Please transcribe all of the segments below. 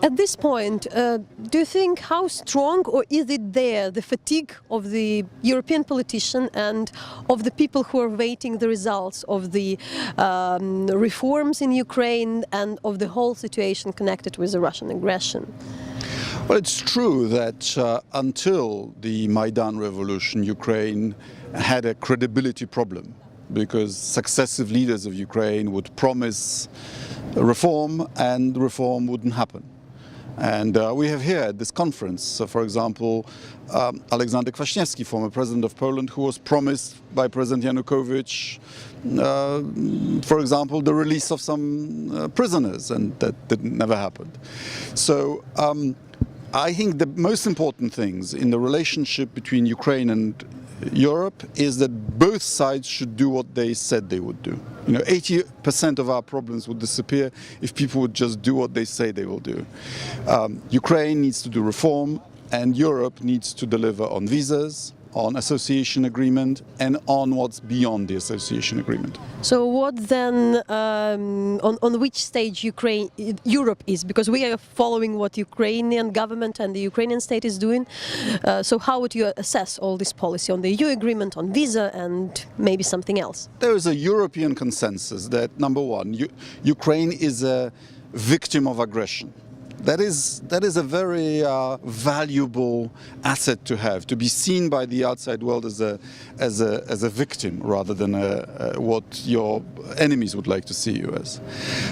At this point, do you think how strong or is it there, the fatigue of the European politician and of the people who are waiting the results of the reforms in Ukraine and of the whole situation connected with the Russian aggression? Well, it's true that until the Maidan revolution, Ukraine had a credibility problem, because successive leaders of Ukraine would promise reform and reform wouldn't happen. And we have here at this conference, for example, Alexander Kwaśniewski, former president of Poland, who was promised by President Yanukoych, for example, the release of some prisoners, and that never happened. So I think the most important things in the relationship between Ukraine and Europe is that both sides should do what they said they would do. 80% of our problems would disappear if people would just do what they say they will do. Ukraine needs to do reform, and Europe needs to deliver on visas, on association agreement, and on what's beyond the association agreement. So what then, on which stage Europe is? Because we are following what Ukrainian government and the Ukrainian state is doing. So how would you assess all this policy on the EU agreement, on visa, and maybe something else? There is a European consensus that, number one, Ukraine is a victim of aggression. That is a very valuable asset to have, to be seen by the outside world as a victim rather than what your enemies would like to see you as.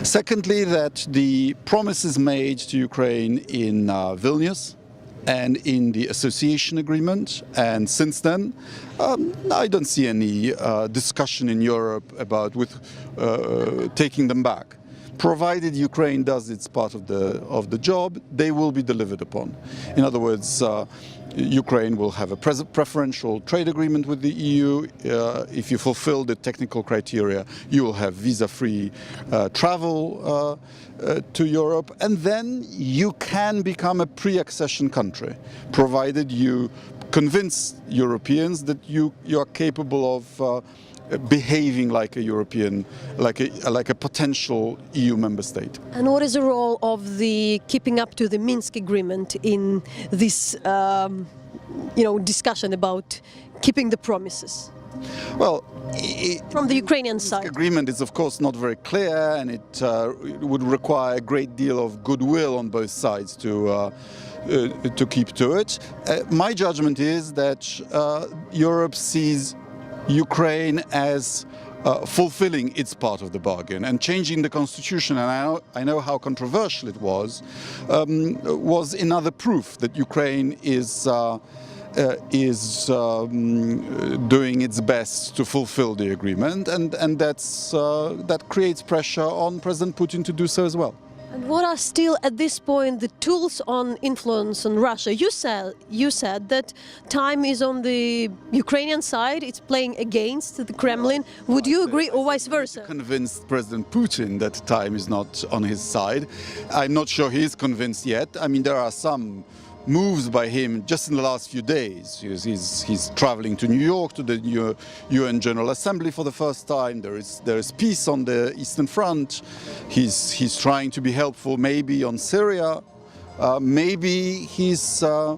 Secondly, that the promises made to Ukraine in Vilnius and in the association agreement, and since then, I don't see any discussion in Europe about taking them back. Provided Ukraine does its part of the job, they will be delivered upon. In other words, Ukraine will have a preferential trade agreement with the EU. If you fulfill the technical criteria, you will have visa-free travel to Europe, and then you can become a pre-accession country, provided you convince Europeans that you are capable of behaving like a European, like a potential EU member state. And what is the role of the keeping up to the Minsk agreement in this, discussion about keeping the promises? Well, from the Ukrainian side, the agreement is of course not very clear, and it would require a great deal of goodwill on both sides to keep to it. My judgment is that Europe sees Ukraine as fulfilling its part of the bargain and changing the constitution, and I know how controversial it was another proof that Ukraine is doing its best to fulfill the agreement, and that creates pressure on President Putin to do so as well. And what are still at this point the tools on influence on Russia? You said that time is on the Ukrainian side, it's playing against the Kremlin. Would you agree, or vice versa? Convinced President Putin that time is not on his side. I'm not sure he is convinced yet. I mean, there are some moves by him just in the last few days. He's traveling to New York to the UN General Assembly for the first time. There is peace on the Eastern Front. He's trying to be helpful maybe on Syria. Maybe the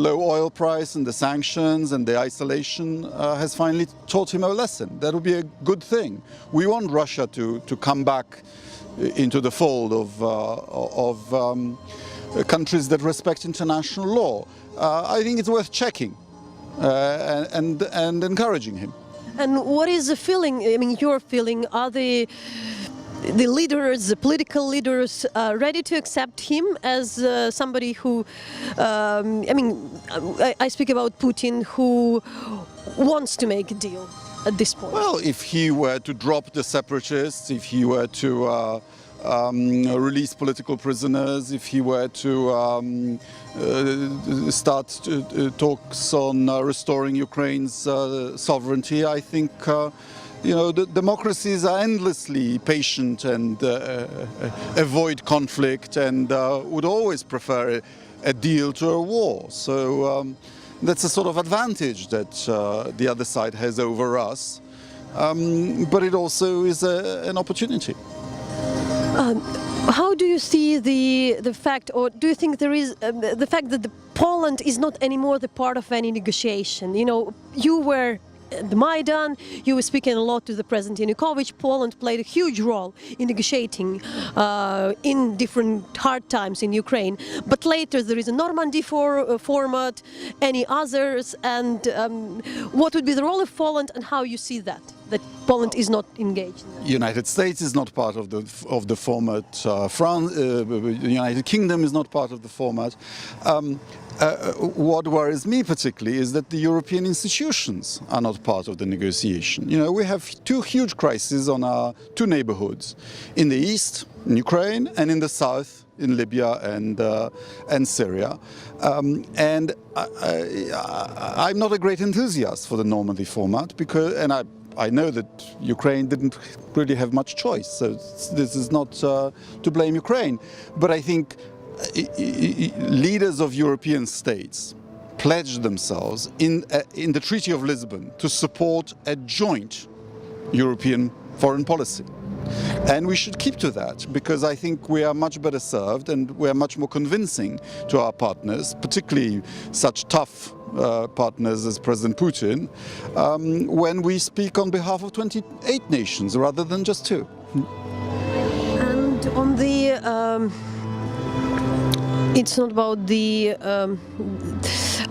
low oil price and the sanctions and the isolation has finally taught him a lesson. That would be a good thing. We want Russia to come back into the fold of countries that respect international law. I think it's worth checking and encouraging him. And what is the feeling, I mean, your feeling, are the leaders, the political leaders, ready to accept him as somebody who, I speak about Putin, who wants to make a deal at this point? Well, if he were to drop the separatists, if he were to release political prisoners, if he were to start talks on restoring Ukraine's sovereignty, I think the democracies are endlessly patient and avoid conflict and would always prefer a deal to a war. So that's a sort of advantage that the other side has over us, but it also is an opportunity. How do you see the fact, or do you think there is the fact that Poland is not anymore the part of any negotiation? You know, you were at the Maidan, you were speaking a lot to the President Yanukoych. Poland played a huge role in negotiating in different hard times in Ukraine. But later there is a Normandy format, any others, and what would be the role of Poland and how you see that Poland is not engaged? United States is not part of the format. France, the United Kingdom is not part of the format. What worries me particularly is that the European institutions are not part of the negotiation. You know, we have two huge crises on our two neighborhoods, in the east, in Ukraine, and in the south, in Libya and Syria. I'm not a great enthusiast for the Normandy format because, I know that Ukraine didn't really have much choice, so this is not to blame Ukraine. But I think leaders of European states pledged themselves in the Treaty of Lisbon to support a joint European foreign policy. And we should keep to that, because I think we are much better served and we are much more convincing to our partners, particularly such tough partners as President Putin, when we speak on behalf of 28 nations rather than just two. And on the it's not about the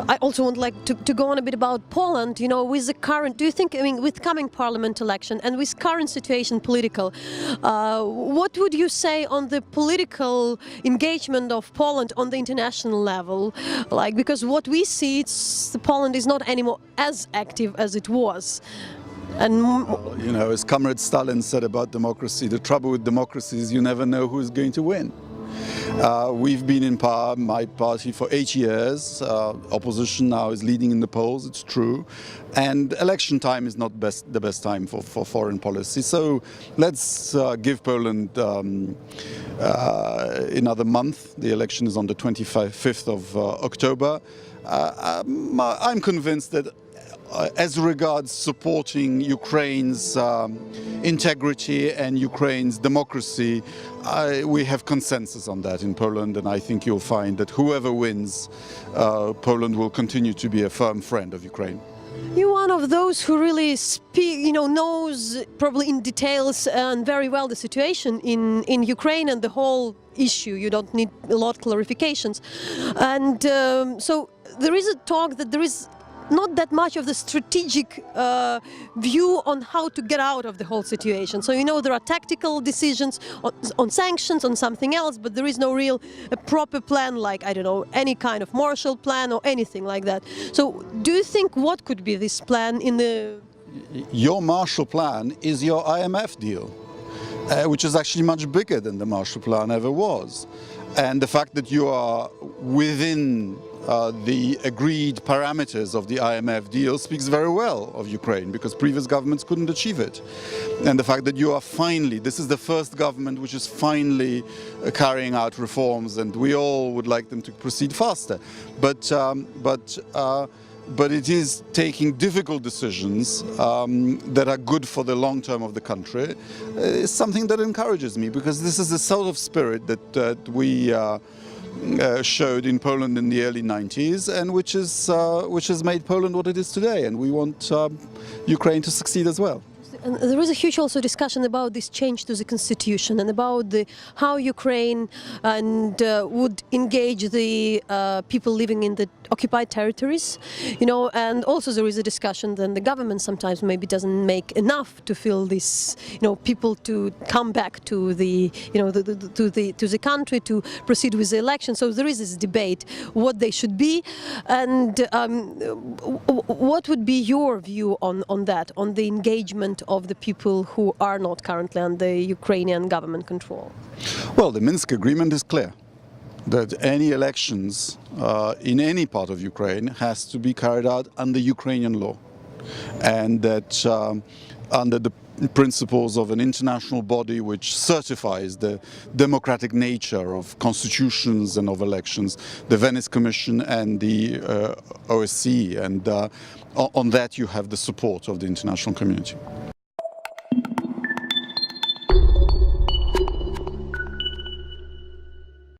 I also would like to go on a bit about Poland, you know, with the current, do you think, I mean, with coming parliament election and with current situation political, what would you say on the political engagement of Poland on the international level? Like, because what we see, it's Poland is not anymore as active as it was. And well, you know, as Comrade Stalin said about democracy, the trouble with democracy is you never know who's going to win. We've been in power, my party, for 8 years. Opposition now is leading in the polls, it's true. And election time is not the best time for foreign policy. So let's give Poland another month. The election is on the 25th of October. I'm convinced that as regards supporting Ukraine's integrity and Ukraine's democracy, we have consensus on that in Poland, and I think you'll find that whoever wins, Poland will continue to be a firm friend of Ukraine. You're one of those who really speak, you know, knows probably in details and very well the situation in Ukraine and the whole issue. You don't need a lot of clarifications. And so there is a talk that there is not that much of the strategic view on how to get out of the whole situation. So, you know, there are tactical decisions on sanctions, on something else, but there is no real proper plan, like, I don't know, any kind of Marshall Plan or anything like that. So do you think what could be this plan in the... Your Marshall Plan is your IMF deal, which is actually much bigger than the Marshall Plan ever was. And the fact that you are within the agreed parameters of the IMF deal speaks very well of Ukraine, because previous governments couldn't achieve it. And the fact that you are finally, this is the first government which is finally carrying out reforms, and we all would like them to proceed faster. But it is taking difficult decisions that are good for the long term of the country. Is something that encourages me, because this is the sort of spirit that we showed in Poland in the early 90s, and which has made Poland what it is today, and we want Ukraine to succeed as well. And there is a huge also discussion about this change to the constitution and about how Ukraine would engage the people living in the occupied territories, you know, and also there is a discussion that the government sometimes maybe doesn't make enough to feel this, you know, people to come back to the, you know, to the country to proceed with the election. So there is this debate what they should be, and what would be your view on that, on the engagement of the people who are not currently under Ukrainian government control? Well, the Minsk agreement is clear that any elections in any part of Ukraine has to be carried out under Ukrainian law, and that under the principles of an international body which certifies the democratic nature of constitutions and of elections, the Venice Commission and the OSCE, and on that you have the support of the international community.